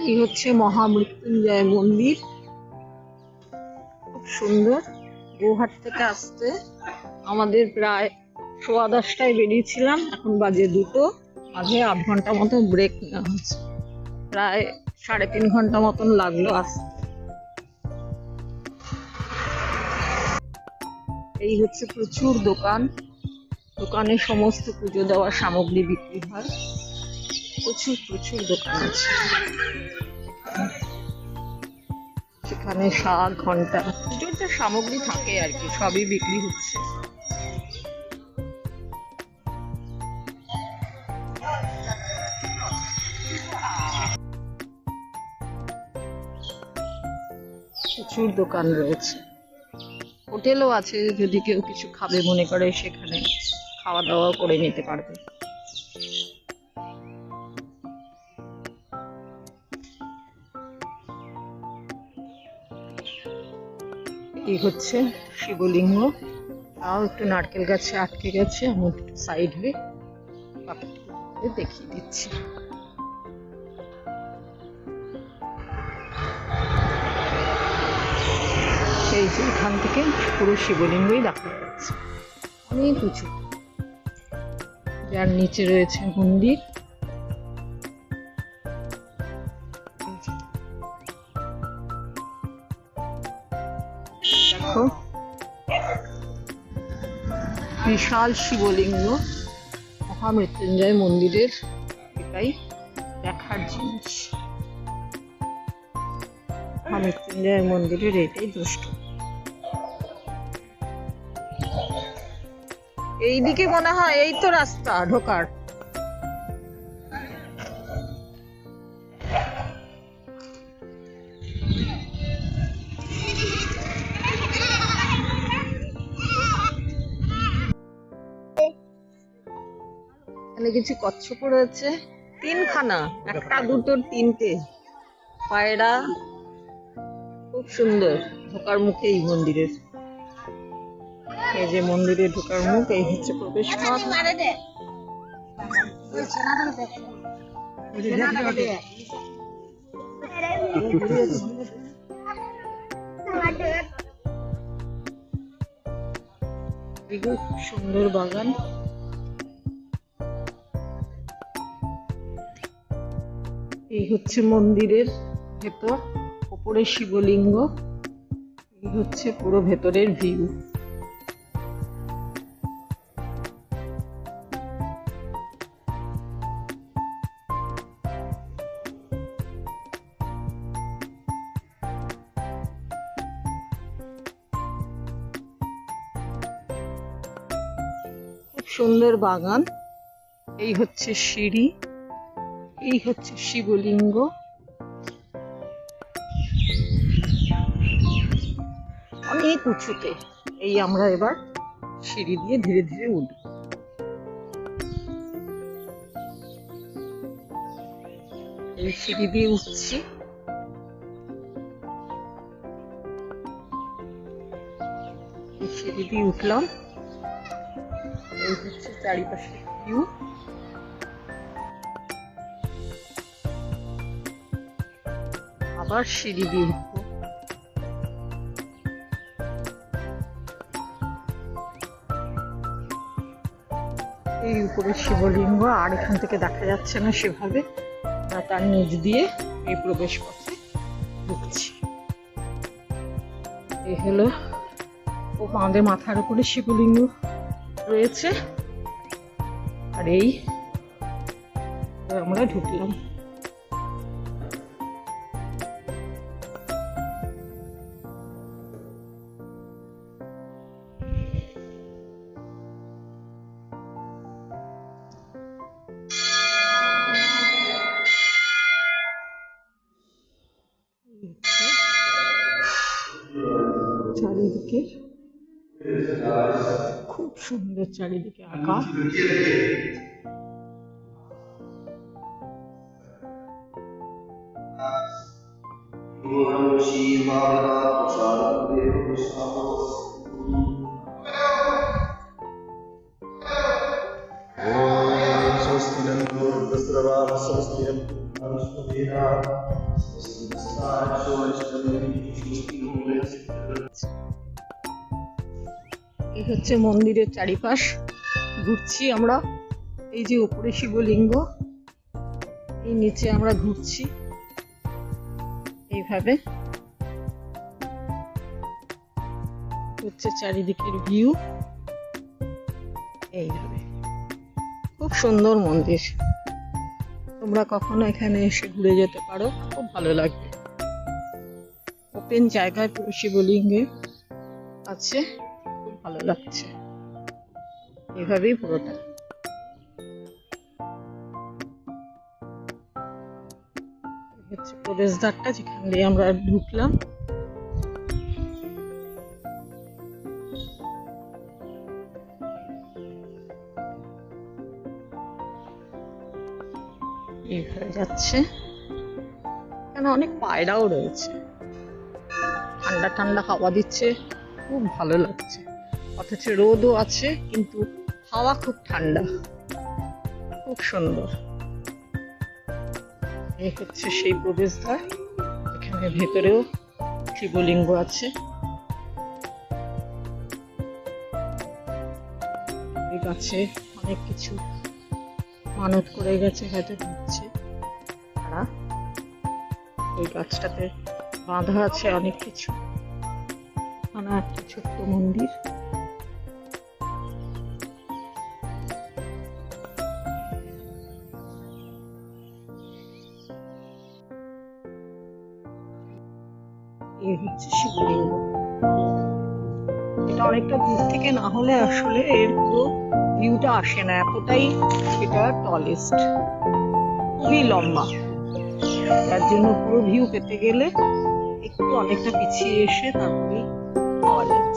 এই হচ্ছে মহামৃত্যুঞ্জয় মন্দির, খুব সুন্দর। গৌহাট থেকে আসতে আমাদের প্রায় 10:15টায় বেরিয়েছিলাম, এখন বাজে 2টো, মাঝে আধ ঘন্টা মতো ব্রেক নেওয়া হচ্ছে, প্রায় 3.5 ঘন্টা মতন লাগলো আসতে। এই হচ্ছে প্রচুর দোকান, দোকানে সমস্ত পুজো দেওয়ার সামগ্রী বিক্রি হয়, প্রচুর প্রচুর দোকান আছে। সেখানে শাক, ঘন্টা, পুজোর যা সামগ্রী থাকে আর কি, সবই বিক্রি হচ্ছে। প্রচুর দোকান রয়েছে, হোটেলও আছে, যদি কেউ কিছু খাবে মনে করে সেখানে খাওয়া দাওয়া করে নিতে পারবে। এই হচ্ছে শিবলিঙ্গ, তাও একটু নারকেল গাছে আটকে গেছে, আমি একটু সাইড হয়ে দেখিয়ে দিচ্ছি। এই যে এখান থেকে পুরো শিবলিঙ্গই দেখা যাচ্ছে, অনেক উঁচু, যার নিচে রয়েছে মন্দির। দেখো বিশাল শিবলিঙ্গ মহামৃত্যুঞ্জয় মন্দিরের, এটাই দেখার জিনিস। মহামৃত্যুঞ্জয় মন্দিরের এটাই দুষ্ট। এইদিকে মনে হয় এই তো রাস্তা ঢোকার। এখানে কিছু কচ্ছপ রয়েছে, 3খানা, 1টা 2টো 3টে পায়রা, খুব সুন্দর। ঢোকার মুখে এই মন্দিরের, এই যে মন্দিরে ঢোকার মুখ, এই হচ্ছে প্রবেশ পথ। খুব সুন্দর বাগান। এই হচ্ছে মন্দিরের ভেতর, উপরে শিবলিঙ্গ, এই হচ্ছে পুরো ভেতরের ভিউ। খুব সুন্দর বাগান। এই হচ্ছে সিঁড়ি, এই হচ্ছে শিবলিঙ্গ। অনেক উঁচুতে, এই আমরা এবার সিঁড়ি দিয়ে ধীরে ধীরে উঠব। এই সিঁড়ি দিয়ে উঠছি, এই সিঁড়ি দিয়ে উঠলাম। এই হচ্ছে চারিপাশে ভিউ। আবার সিঁড়ি দিয়ে উঠবো। এই উপরে শিবলিঙ্গ, আর এখান থেকে দেখা যাচ্ছে না সেভাবে, তার নিচ দিয়ে এই প্রবেশ পথে ঢুকছি। এই হলো, ও আমাদের মাথার উপরে শিবলিঙ্গ রয়েছে, আর এই আমরা ঢুকলাম। চারিদিকে খুব সুন্দর, চারিদিকে আঁকা। स्वस्ति এই হচ্ছে মন্দিরের চারিপাশ ঘুরছি আমরা। এই যে উপরে শিবলিঙ্গ, এই নিচে আমরা ঘুরছি এইভাবে। হচ্ছে চারিদিকের ভিউ এইভাবে। খুব সুন্দর মন্দির, তোমরা কখনো এখানে এসে ঘুরে যেতে পারো, খুব ভালো লাগবে। ওপেন জায়গায় পুরো শিবলিঙ্গে আছে, খুব ভালো লাগছে। এভাবেই পুরোটা। হচ্ছে প্রবেশদ্বারটা, যেখান দিয়ে আমরা ঢুকলাম। এইভাবে যাচ্ছে। এখানে অনেক পায়রাও রয়েছে, ঠান্ডা ঠান্ডা হাওয়া দিচ্ছে, খুব ভালো লাগছে। অথচ রোদও আছে, কিন্তু হাওয়া খুব ঠান্ডা, খুব সুন্দর। এই হচ্ছে সেই প্রবেশদ্বার, এখানে ভেতরেও শিবলিঙ্গ আছে। এই গাছে অনেক কিছু মানত করে গেছে, হয়তো দিচ্ছে তারা। ওই গাছটাতে বাঁধা আছে অনেক কিছু। এখানে একটা ছোট্ট মন্দির। এই হচ্ছে শিবলিঙ্গ। এটা অনেকটা দূর থেকে না হলে আসলে এর পুরো ভিউটা আসে না, এতটাই এটা টলেস্ট, খুবই লম্বা। তার জন্য পুরো ভিউ পেতে গেলে একটু অনেকটা পিছিয়ে এসে তারপরেই পাওয়া যাচ্ছে।